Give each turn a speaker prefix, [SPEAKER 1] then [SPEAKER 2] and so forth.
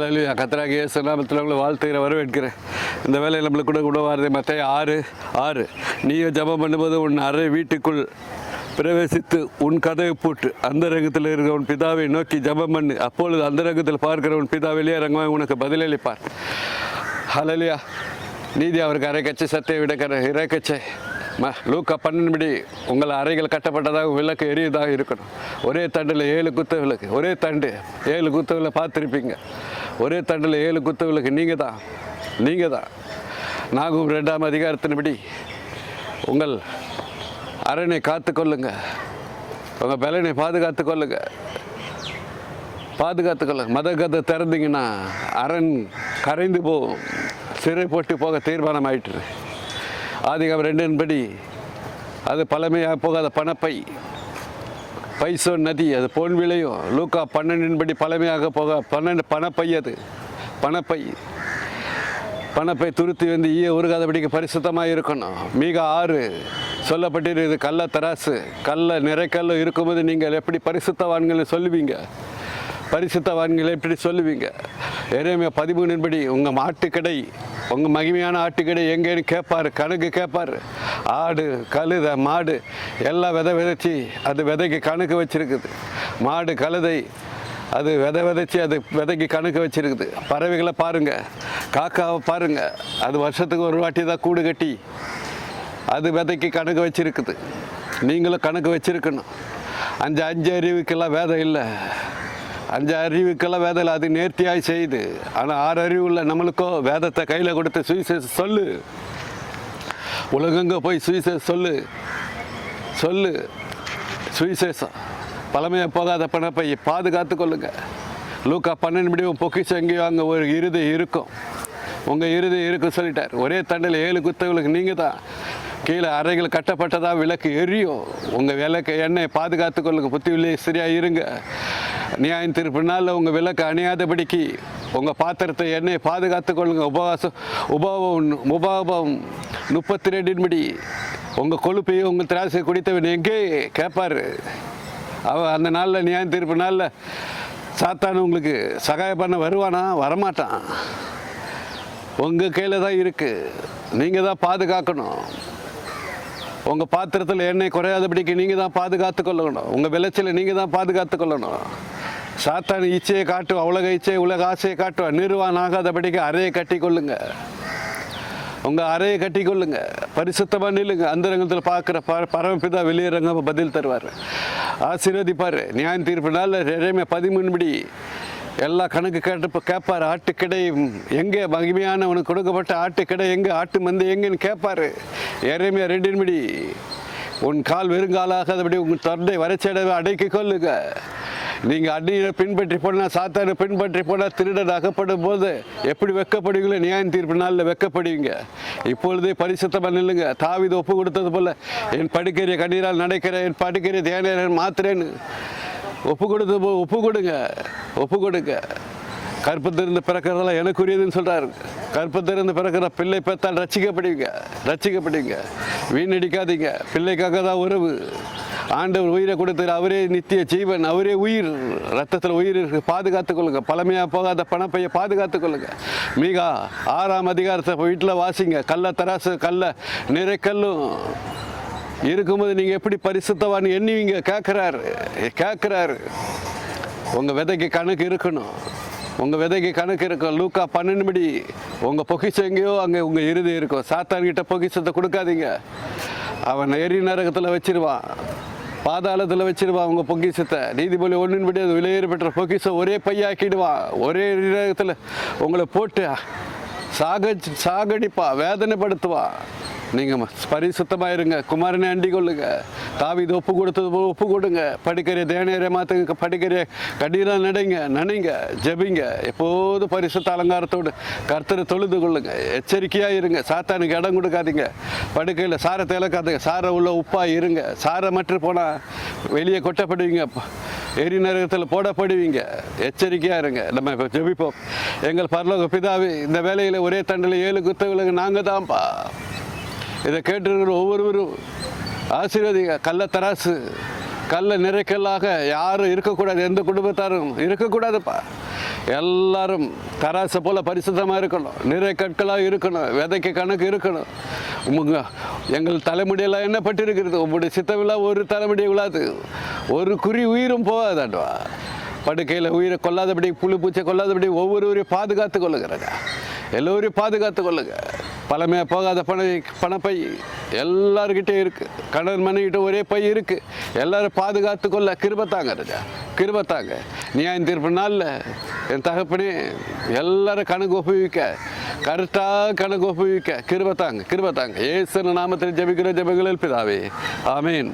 [SPEAKER 1] ஹல்லேலூயா. கர்த்தராகிய இயேசு நாமத்தில் உங்களை வாழ்த்துகிற வரவேற்கிறேன். இந்த வேலையில் நம்மளுக்கு கூட உணவாரது மத்தேயு 6:6. நீயோ ஜெபம் பண்ணும்போது உன் அறை வீட்டுக்குள் பிரவேசித்து உன் கதவை பூட்டு அந்தரங்கத்தில் இருக்கிற உன் பிதாவை நோக்கி ஜெபம் பண்ணு. அப்பொழுது அந்தரங்கத்தில் பார்க்கிற உன் பிதா வெளியே இறங்குவான் உனக்கு பதிலளிப்பார். ஹல்லேலூயா. நீதி அவருக்கு அரைக்கச்சை, சத்திய விடக்கிற இறைக்கச்சை. லூக்கா 12 உங்கள் அறைகள் கட்டப்பட்டதாக விளக்கு எரியதாக இருக்கணும். ஒரே தண்டில் 7 குத்து விளக்கு, ஒரே தண்டு 7 குத்து விளக்கு பார்த்துருப்பீங்க. ஒரே தண்டில் 7 குத்து விளக்கு நீங்கள் தான். நாகும் 2ஆம் அதிகாரத்தின்படி உங்கள் அரணை காத்து கொள்ளுங்க, உங்கள் பலனை பாதுகாத்து கொள்ளுங்க. மத கதை திறந்தீங்கன்னா அரண் கரைந்து போகும், சிறை போட்டு போக தீர்மானம் ஆயிட்டு. ஆதிகாரம் 2 அது பழமையாக போகாத பைசோன் நதி, அது பொன் விளையும். லூக்கா 12 பழமையாக போக பணப்பை, அது பணப்பை துருத்தி வந்து உருகாதபடிக்கு பரிசுத்தமாக இருக்கணும். மீகா 6 சொல்லப்பட்டிருக்குது. கள்ள தராசு, நிறைக்கல்ல இருக்கும்போது நீங்கள் எப்படி பரிசுத்தவான்களை சொல்லுவீங்க? எரேமியா 13 உங்கள் ஆட்டுக்கடை, உங்கள் மகிமையான ஆட்டுக்கடை எங்கேன்னு கேட்பார், கணக்கு கேட்பார். ஆடு, கழுதை, மாடு எல்லாம் விதைச்சி அது விதைக்கு கணக்கு வச்சுருக்குது. மாடு, கழுதை அது விதைச்சி அது விதைக்கு கணக்கு வச்சுருக்குது. பறவைகளை பாருங்கள், காக்காவை பாருங்கள், அது வருஷத்துக்கு ஒரு வாட்டி தான் கூடு கட்டி அது விதைக்கு கணக்கு வச்சுருக்குது. நீங்களும் கணக்கு வச்சுருக்கணும். 5 அறிவுக்கெல்லாம் வேதம் இல்லை, 5 அறிவுக்கெல்லாம் வேதம் இல்லை, அது நேர்த்தியாய் செய்யுது. ஆனால் 6 அறிவு இல்லை நம்மளுக்கோ வேதத்தை கையில் கொடுத்து சுவிசேஷம் சொல்லு, உலகங்க போய் சுவிசேஷம் சொல்லு. சுவிசேஷம் பழமையாக போகாத பணப்பை பாதுகாத்து கொள்ளுங்க. லூக்கா 12 பொக்கிஷம் எங்கேயோ அங்கே ஒரு இருதயம் இருக்கும், உங்கள் இருதயம் இருக்கும் சொல்லிட்டார். ஒரே தண்டில் 7 குத்தவங்களுக்கு நீங்கள் தான். கீழே அறைகள் கட்டப்பட்டதாக விளக்கு எரியும். உங்கள் விளக்கு எண்ணெய் பாதுகாத்து கொள்ளுங்க. புத்தி உள்ளே சரியாக இருங்க. நியாயம் தீர்ப்பு நாளில் உங்கள் விளக்கு அணியாதபடிக்கு உங்கள் பாத்திரத்தை எண்ணெயை பாதுகாத்து கொள்ளுங்க. உபாவம் 32 உங்கள் கொழுப்பையும் உங்கள் திராட்சை குடித்தவன் எங்கே கேட்பார். அந்த நாளில் நியாயம் தீர்ப்பு நாளில் சாத்தான் உங்களுக்கு சகாயம் பண்ண வருவானா? வரமாட்டான். உங்கள் கையில் தான் இருக்குது, நீங்கள் தான் பாதுகாக்கணும். உங்கள் பாத்திரத்தில் எண்ணெய் குறையாதபடிக்கு நீங்கள் தான் பாதுகாத்து கொள்ளணும். உங்கள் விளைச்சலை நீங்கள் தான் பாதுகாத்து கொள்ளணும். சாத்தான் இச்சையை காட்டுவான், உலக ஆசையை காட்டுவான். நிர்வாணம் ஆகாதபடிக்கு அறையை கட்டி கொள்ளுங்க. உங்கள் அறையை கட்டி கொள்ளுங்க, பரிசுத்தமாக நில்லுங்க. அந்தரங்கத்தில் பார்க்குற பரமபிதா வெளியரங்க பதில் தருவார், ஆசீர்வதிப்பார். நியாயம் தீர்ப்பு நாள் எரேமியா 13 எல்லா கணக்கு கேட்பார். ஆட்டுக்கடை எங்கே, மகிமையான உனக்கு கொடுக்கப்பட்ட ஆட்டுக்கடை எங்கே, ஆட்டு மந்தை எங்கேன்னு கேட்பார். எரேமியா 2 உன் கால் வெறுங்காலாகாதபடி உங்கள் தொண்டை வரைச்சடவை அடக்கி கொள்ளுங்க. நீங்கள் அடியை பின்பற்றி போனால், சாத்தானை பின்பற்றி போனால் திருடன் அகப்படும் போது எப்படி வெக்கப்படுவீங்களோ நியாயம் தீர்ப்பு நாளில் வெக்கப்படுவீங்க. இப்பொழுதே பரிசுத்தமாக நில்லுங்க. தாவீது ஒப்பு கொடுத்தது போல் என் படுக்கையை கண்ணீரால் நடக்கிறேன், என் படுக்கையை தியானம் மாத்திரேன்னு ஒப்பு கொடுங்க. கற்பத்திலிருந்து பிறக்கிறதெல்லாம் எனக்குரியதுன்னு சொல்கிறாரு. கற்பத்திலிருந்து பிறக்கிற பிள்ளை பெற்றால் ரட்சிக்கப்படுவீங்க. வீணடிக்காதீங்க. பிள்ளைக்காக தான் உறவு. ஆண்டவர் உயிரை கொடுத்தார், அவரே நித்திய ஜீவன், அவரே உயிர், ரத்தத்தில் உயிர் பாதுகாத்துக் கொள்ளுங்க. பழமையாக போகாத பணப்பையை பாதுகாத்துக் கொள்ளுங்க. மீகா 6ஆம் அதிகாரத்தை வீட்டில் வாசிங்க. கள்ள தராசு, நிறைக்கல்லும் இருக்கும்போது நீங்கள் எப்படி பரிசுத்தவான் எண்ணுவீங்க கேட்குறாரு. உங்கள் விதைக்கு கணக்கு இருக்கணும். லூக்கா 12 உங்கள் பொக்கிஷம் எங்கேயோ அங்கே உங்கள் இருதயம் இருக்கும். சாத்தான்கிட்ட பொக்கிஷத்தை கொடுக்காதீங்க. அவன் எரி நரகத்தில் வச்சிருவான், பாதாளத்தில் வச்சிருவான் உங்கள் பொக்கிஷத்தை. நீதிபதி 1 அது விலையேறு பெற்ற பொக்கிஷம் ஒரே பையாக்கிடுவான். ஒரே நரகத்தில் உங்களை போட்டு சாகடிப்பா, வேதனைப்படுத்துவா. நீங்கள் பரிசுத்தமாக இருங்க. குமாரனை அண்டி கொள்ளுங்க. தாவீது ஒப்பு கொடுத்தது போல் ஒப்பு கொடுங்க. படிக்கிற தேனேரை மாற்றுங்க. படிக்கிற கண்ணீரால் நனைங்க, ஜெபிங்க. எப்போதும் பரிசுத்த அலங்காரத்தோடு கர்த்தரை தொழுது கொள்ளுங்க. எச்சரிக்கையாக இருங்க. சாத்தானுக்கு இடம் கொடுக்காதீங்க. படுக்கையில் சாரத்தை இழக்காதீங்க. சாரை உள்ள உப்பாக இருங்க. சாரை மற்ற போனால் வெளியே கொட்டப்படுவீங்க, எரி நரகத்தில் போடப்படுவீங்க. எச்சரிக்கையாக இருங்க. நம்ம இப்போ ஜெபிப்போம். எங்கள் பரலோக பிதாவே, இந்த வேலையில் ஒரே தண்டில் 7 குத்தவில்லைங்க நாங்கள் தான்ப்பா. இதை கேட்டிருக்கிற ஒவ்வொருவரும் ஆசீர்வதிங்க. கள்ள தராசு, கள்ள நிறைக்கல்லாக யாரும் இருக்கக்கூடாது. எந்த குடும்பத்தாரும் இருக்கக்கூடாதுப்பா. எல்லாரும் தராசை போல் பரிசுத்தமாக இருக்கணும், நிறை கற்களாக இருக்கணும், விதைக்கு கணக்கு இருக்கணும். எங்கள் தலைமுடியெல்லாம் என்ன பட்டிருக்கிறது, உங்களுடைய சித்தவிழா ஒரு தலைமுடியை விழாது, ஒரு குறி உயிரும் போகாதாண்டவா. படுக்கையில் உயிரை கொல்லாதபடி, புழு பூச்சை கொல்லாதபடி ஒவ்வொருவரையும் பாதுகாத்து கொள்ளுகிறாங்க. எல்லோரையும் பாதுகாத்து கொள்ளுங்க. பழமையாக போகாத பணப்பை எல்லாருக்கிட்டே இருக்குது. கணவன் மனைவிட்ட ஒரே பை இருக்குது. எல்லோரும் பாதுகாத்து கொள்ள கிருபத்தாங்க ராஜா, கிருபத்தாங்க. நியாயம் தீர்ப்பு நாளில் என் தகப்பனே எல்லாரும் கணக்கு ஒப்புவிக்க, கரெக்டாக கணக்கு ஒப்புவிக்க கிருபத்தாங்க, கிருபத்தாங்க. இயேசு நாமத்தில் ஜெபிக்கிற ஜெபங்களில் பிதாவே, ஆமீன்.